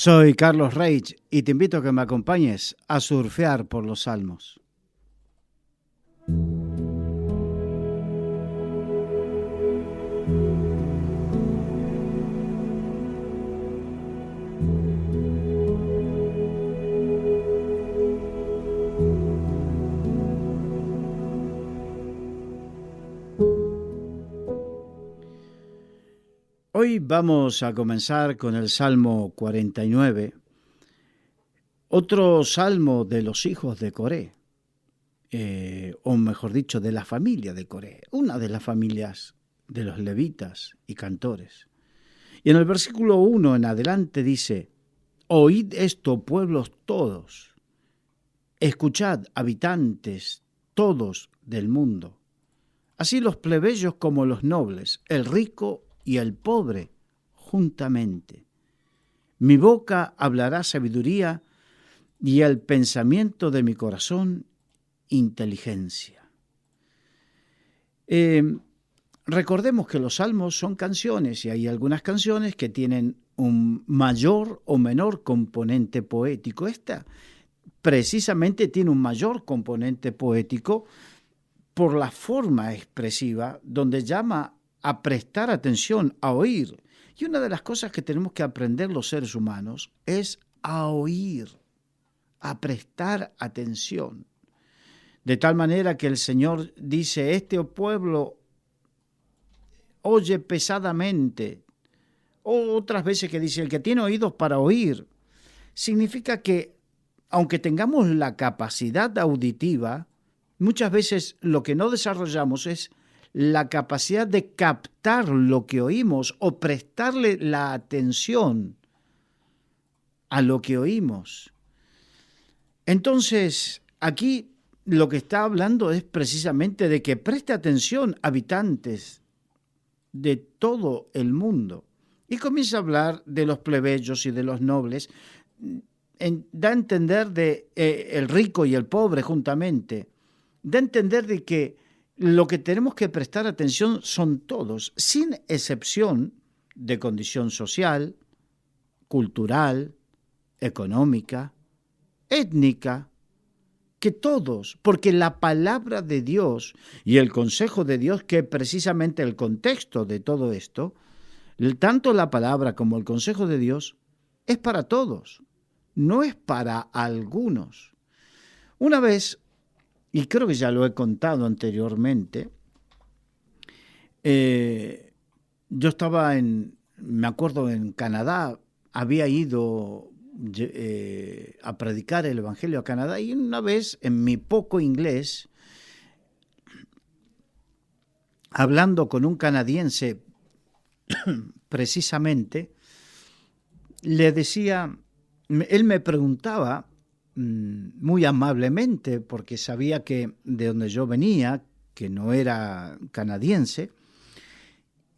Soy Carlos Reich y te invito a que me acompañes a surfear por los salmos. Hoy vamos a comenzar con el Salmo 49, otro salmo de los hijos de Coré, o mejor dicho, de la familia de Coré, una de las familias de los levitas y cantores. Y en el versículo 1 en adelante dice: Oíd esto, pueblos todos, escuchad, habitantes todos del mundo, así los plebeyos como los nobles, el rico y el pobre juntamente. Mi boca hablará sabiduría y el pensamiento de mi corazón inteligencia. Recordemos que los salmos son canciones y hay algunas canciones que tienen un mayor o menor componente poético. Esta precisamente tiene un mayor componente poético por la forma expresiva, donde llama a prestar atención, a oír. Y una de las cosas que tenemos que aprender los seres humanos es a oír, a prestar atención. De tal manera que el Señor dice: este pueblo oye pesadamente. O otras veces que dice: el que tiene oídos para oír. Significa que aunque tengamos la capacidad auditiva, muchas veces lo que no desarrollamos es la capacidad de captar lo que oímos o prestarle la atención a lo que oímos. Entonces, aquí lo que está hablando es precisamente de que preste atención, habitantes de todo el mundo. Y comienza a hablar de los plebeyos y de los nobles. Da a entender de el rico y el pobre juntamente. Da a entender de que lo que tenemos que prestar atención son todos, sin excepción de condición social, cultural, económica, étnica, que todos, porque la palabra de Dios y el consejo de Dios, que es precisamente el contexto de todo esto, tanto la palabra como el consejo de Dios, es para todos, no es para algunos. Una vez, y creo que ya lo he contado anteriormente, yo estaba me acuerdo en Canadá, había ido a predicar el Evangelio a Canadá, y una vez en mi poco inglés, hablando con un canadiense precisamente, le decía, él me preguntaba muy amablemente, porque sabía que de donde yo venía, que no era canadiense,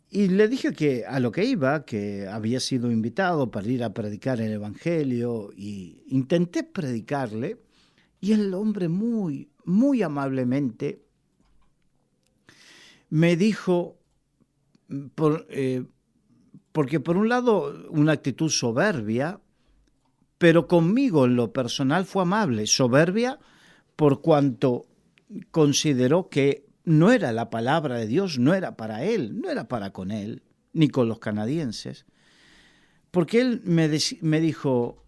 y le dije que a lo que iba, que había sido invitado para ir a predicar el Evangelio, y intenté predicarle, y el hombre muy, muy amablemente me dijo, porque por un lado una actitud soberbia, pero conmigo en lo personal fue amable, soberbia por cuanto consideró que no era la palabra de Dios, no era para él, no era para con él, ni con los canadienses. Porque él me dijo: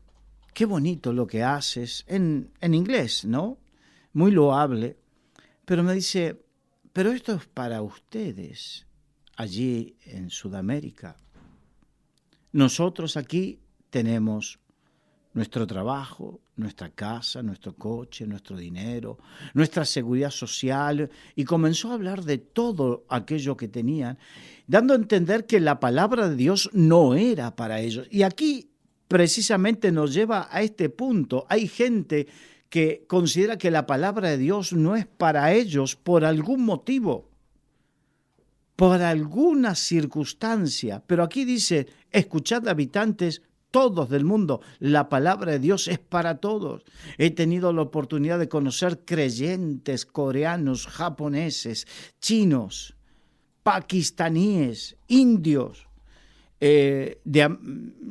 qué bonito lo que haces, en inglés, ¿no? Muy loable. Pero me dice: pero esto es para ustedes, allí en Sudamérica. Nosotros aquí tenemos nuestro trabajo, nuestra casa, nuestro coche, nuestro dinero, nuestra seguridad social, y comenzó a hablar de todo aquello que tenían, dando a entender que la palabra de Dios no era para ellos. Y aquí precisamente nos lleva a este punto. Hay gente que considera que la palabra de Dios no es para ellos por algún motivo, por alguna circunstancia. Pero aquí dice: escuchad, habitantes todos del mundo, la palabra de Dios es para todos. He tenido la oportunidad de conocer creyentes coreanos, japoneses, chinos, pakistaníes, indios,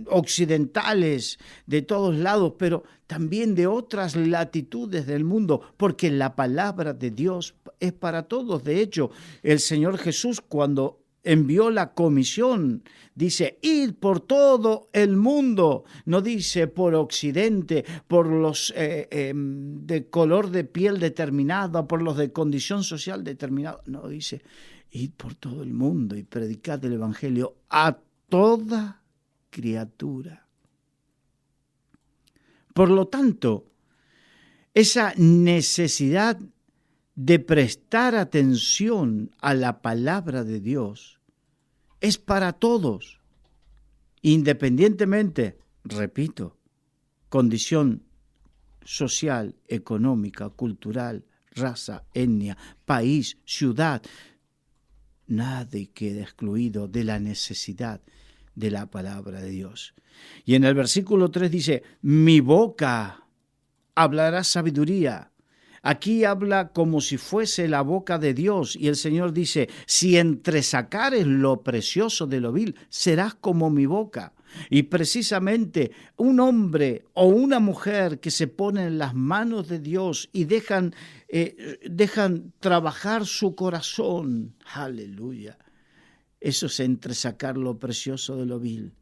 occidentales, de todos lados, pero también de otras latitudes del mundo, porque la palabra de Dios es para todos. De hecho, el Señor Jesús, cuando envió la comisión, dice, id por todo el mundo, no dice por occidente, por los de color de piel determinada, por los de condición social determinada, no, dice, id por todo el mundo y predicad el evangelio a toda criatura. Por lo tanto, esa necesidad de prestar atención a la palabra de Dios es para todos, independientemente, repito, condición social, económica, cultural, raza, etnia, país, ciudad. Nadie queda excluido de la necesidad de la palabra de Dios. Y en el versículo 3 dice, mi boca hablará sabiduría. Aquí habla como si fuese la boca de Dios, y el Señor dice, si entresacares lo precioso de lo vil, serás como mi boca. Y precisamente un hombre o una mujer que se ponen en las manos de Dios y dejan trabajar su corazón, aleluya, eso es entresacar lo precioso de lo vil.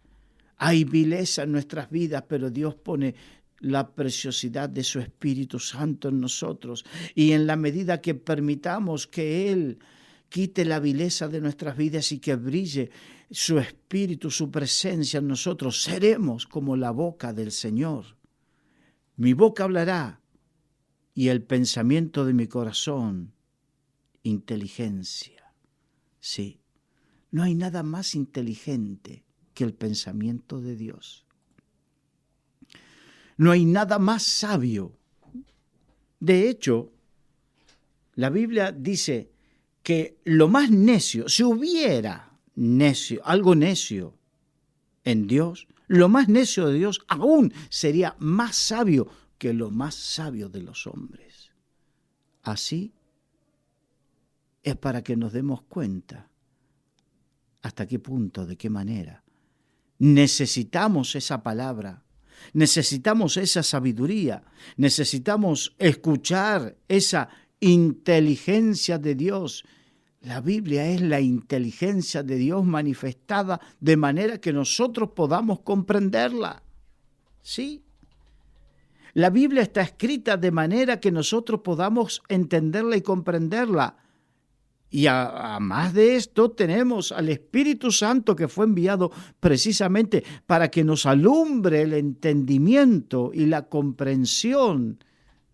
Hay vileza en nuestras vidas, pero Dios pone la preciosidad de su Espíritu Santo en nosotros, y en la medida que permitamos que Él quite la vileza de nuestras vidas y que brille su Espíritu, su presencia en nosotros, seremos como la boca del Señor. Mi boca hablará y el pensamiento de mi corazón, inteligencia. Sí, no hay nada más inteligente que el pensamiento de Dios. No hay nada más sabio. De hecho, la Biblia dice que lo más necio, si hubiera algo necio en Dios, lo más necio de Dios aún sería más sabio que lo más sabio de los hombres. Así es para que nos demos cuenta hasta qué punto, de qué manera necesitamos esa palabra. Necesitamos esa sabiduría, necesitamos escuchar esa inteligencia de Dios. La Biblia es la inteligencia de Dios manifestada de manera que nosotros podamos comprenderla. ¿Sí? La Biblia está escrita de manera que nosotros podamos entenderla y comprenderla. Y a más de esto tenemos al Espíritu Santo que fue enviado precisamente para que nos alumbre el entendimiento y la comprensión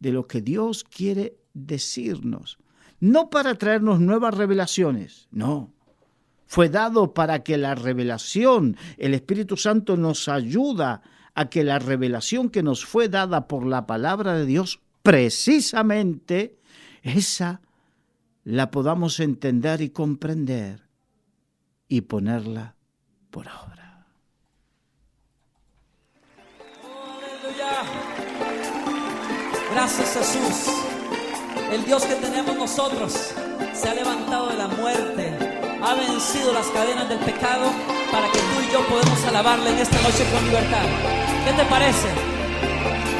de lo que Dios quiere decirnos. No para traernos nuevas revelaciones, no. Fue dado para que la revelación, el Espíritu Santo nos ayuda a que la revelación que nos fue dada por la palabra de Dios, precisamente esa la podamos entender y comprender y ponerla por obra. Oh, aleluya. Gracias, Jesús. El Dios que tenemos nosotros se ha levantado de la muerte, ha vencido las cadenas del pecado para que tú y yo podamos alabarle en esta noche con libertad. ¿Qué te parece?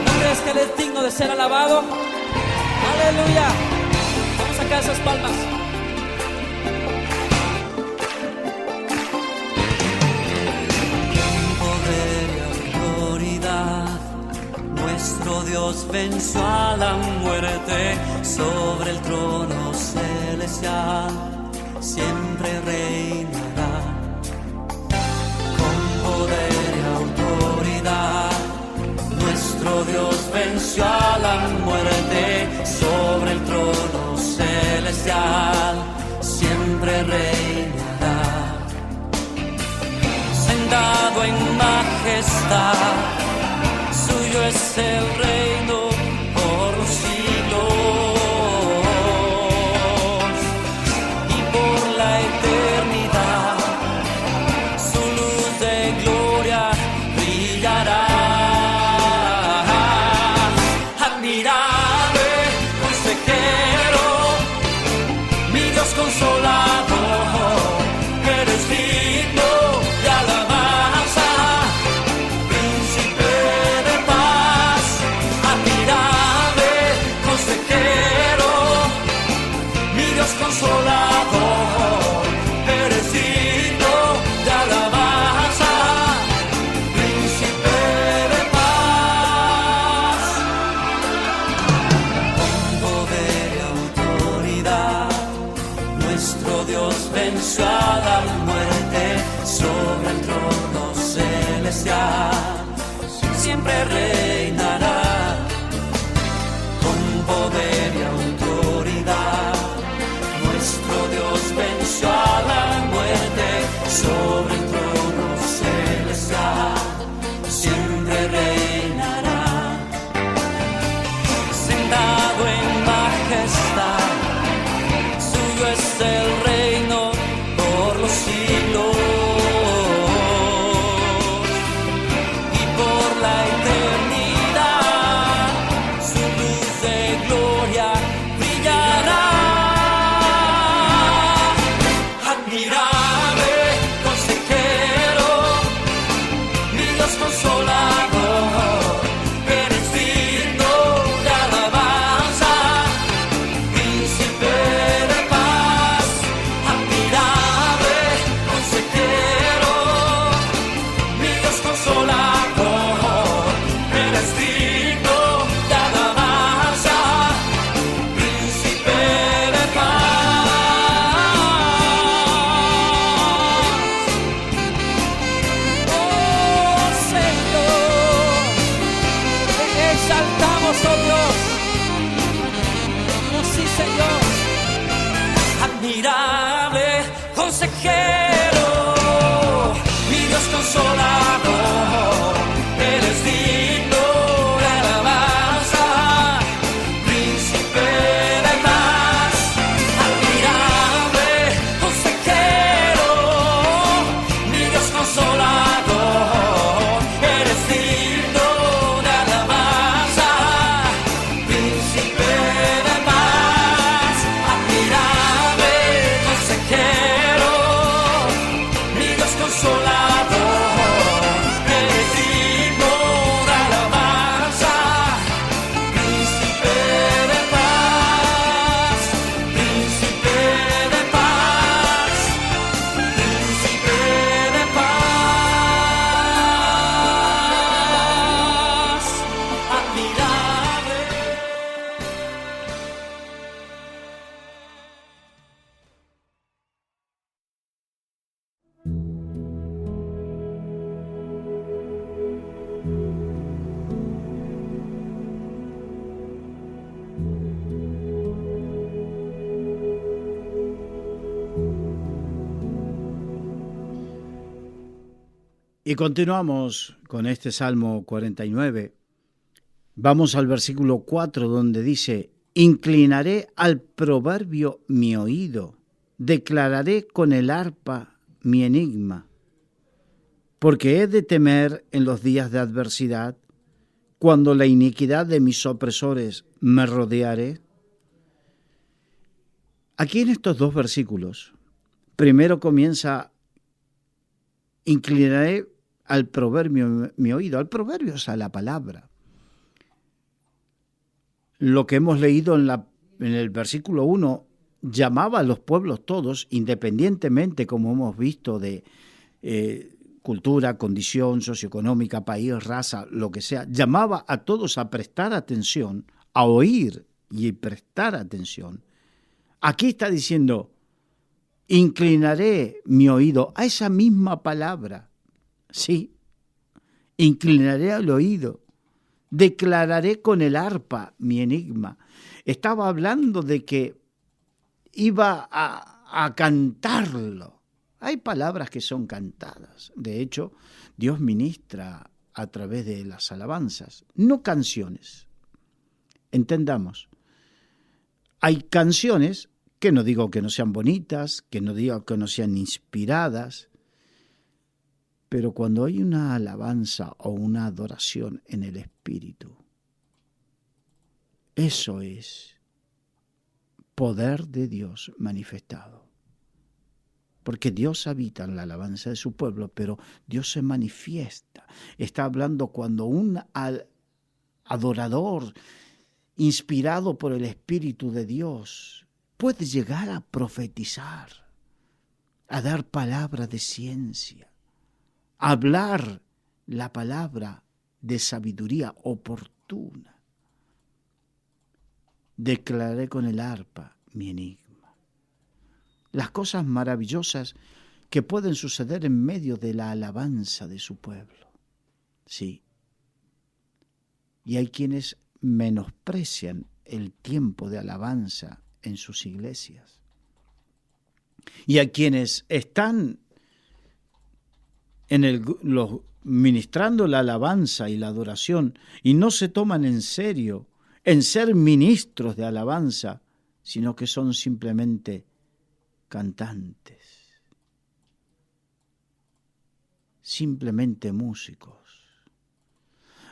¿No crees que Él es digno de ser alabado? Aleluya. Vamos a sacar esas palmas. Poder y autoridad, nuestro Dios venció a la muerte sobre el trono celestial, siempre reinará. Con poder y autoridad, nuestro Dios venció a la muerte sobre el trono celestial, siempre reinará. Sentado en majestad, suyo es el reino por los siglos y por la eternidad, su luz de gloria brillará. Admirable consejero, mi Dios consolador, eres digno de alabanza. iglesia siempre reinará con poder y autoridad. Nuestro Dios venció a la muerte sobre el trono celestial, siempre reinará, sentado en majestad. Suyo es el reino por los siglos. Y continuamos con este Salmo 49. Vamos al versículo 4 donde dice: inclinaré al proverbio mi oído, declararé con el arpa mi enigma, porque he de temer en los días de adversidad, cuando la iniquidad de mis opresores me rodeare. Aquí en estos dos versículos, primero comienza: inclinaré al proverbio mi oído. Al proverbio es a la palabra. Lo que hemos leído en el versículo 1 llamaba a los pueblos todos, independientemente, como hemos visto, de cultura, condición socioeconómica, país, raza, lo que sea, llamaba a todos a prestar atención, a oír y prestar atención. Aquí está diciendo: inclinaré mi oído a esa misma palabra. Sí, inclinaré al oído, declararé con el arpa mi enigma. Estaba hablando de que iba a cantarlo. Hay palabras que son cantadas. De hecho, Dios ministra a través de las alabanzas, no canciones. Entendamos, hay canciones que no digo que no sean bonitas, que no digo que no sean inspiradas, pero cuando hay una alabanza o una adoración en el Espíritu, eso es poder de Dios manifestado. Porque Dios habita en la alabanza de su pueblo, pero Dios se manifiesta. Está hablando cuando un adorador inspirado por el Espíritu de Dios puede llegar a profetizar, a dar palabra de ciencia, a hablar la palabra de sabiduría oportuna. Declaré con el arpa mi enigma. Las cosas maravillosas que pueden suceder en medio de la alabanza de su pueblo. Sí. Y hay quienes menosprecian el tiempo de alabanza en sus iglesias. Y a quienes están ministrando la alabanza y la adoración y no se toman en serio en ser ministros de alabanza, sino que son simplemente cantantes, simplemente músicos.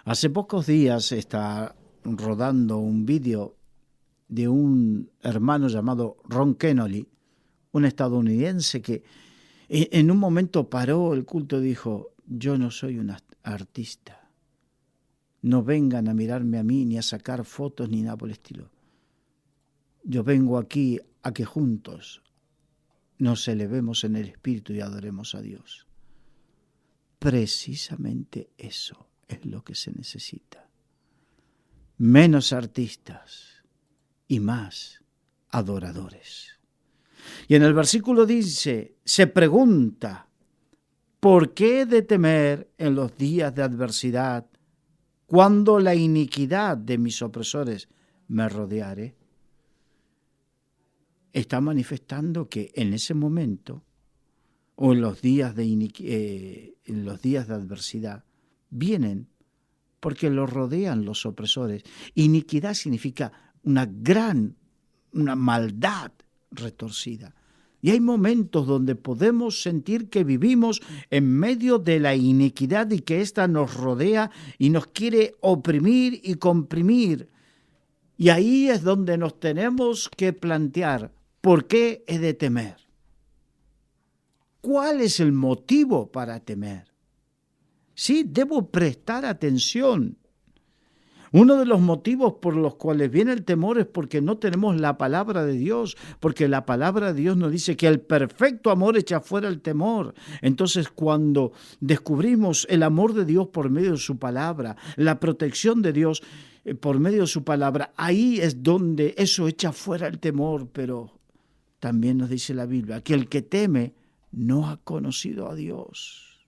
Hace pocos días está rodando un vídeo de un hermano llamado Ron Kenoly, un estadounidense que en un momento paró el culto y dijo: yo no soy un artista, no vengan a mirarme a mí ni a sacar fotos ni nada por el estilo. Yo vengo aquí a que juntos nos elevemos en el Espíritu y adoremos a Dios. Precisamente eso es lo que se necesita. Menos artistas y más adoradores. Y en el versículo dice, se pregunta, ¿por qué he de temer en los días de adversidad cuando la iniquidad de mis opresores me rodeare? Está manifestando que en ese momento, o en los días de adversidad, vienen porque los rodean los opresores. Iniquidad significa una maldad retorcida. Y hay momentos donde podemos sentir que vivimos en medio de la iniquidad y que ésta nos rodea y nos quiere oprimir y comprimir. Y ahí es donde nos tenemos que plantear, ¿por qué he de temer? ¿Cuál es el motivo para temer? Sí, debo prestar atención. Uno de los motivos por los cuales viene el temor es porque no tenemos la palabra de Dios, porque la palabra de Dios nos dice que el perfecto amor echa fuera el temor. Entonces, cuando descubrimos el amor de Dios por medio de su palabra, la protección de Dios por medio de su palabra, ahí es donde eso echa fuera el temor. Pero también nos dice la Biblia que el que teme no ha conocido a Dios.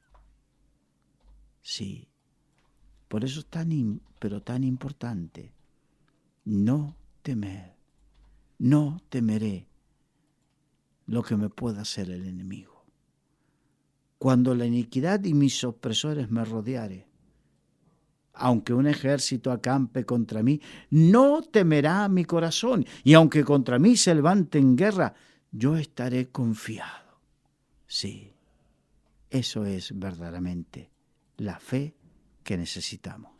Sí. Por eso es tan importante no temer, no temeré lo que me pueda hacer el enemigo. Cuando la iniquidad y mis opresores me rodeare, aunque un ejército acampe contra mí, no temerá mi corazón, y aunque contra mí se levante en guerra, yo estaré confiado. Sí, eso es verdaderamente la fe que necesitamos.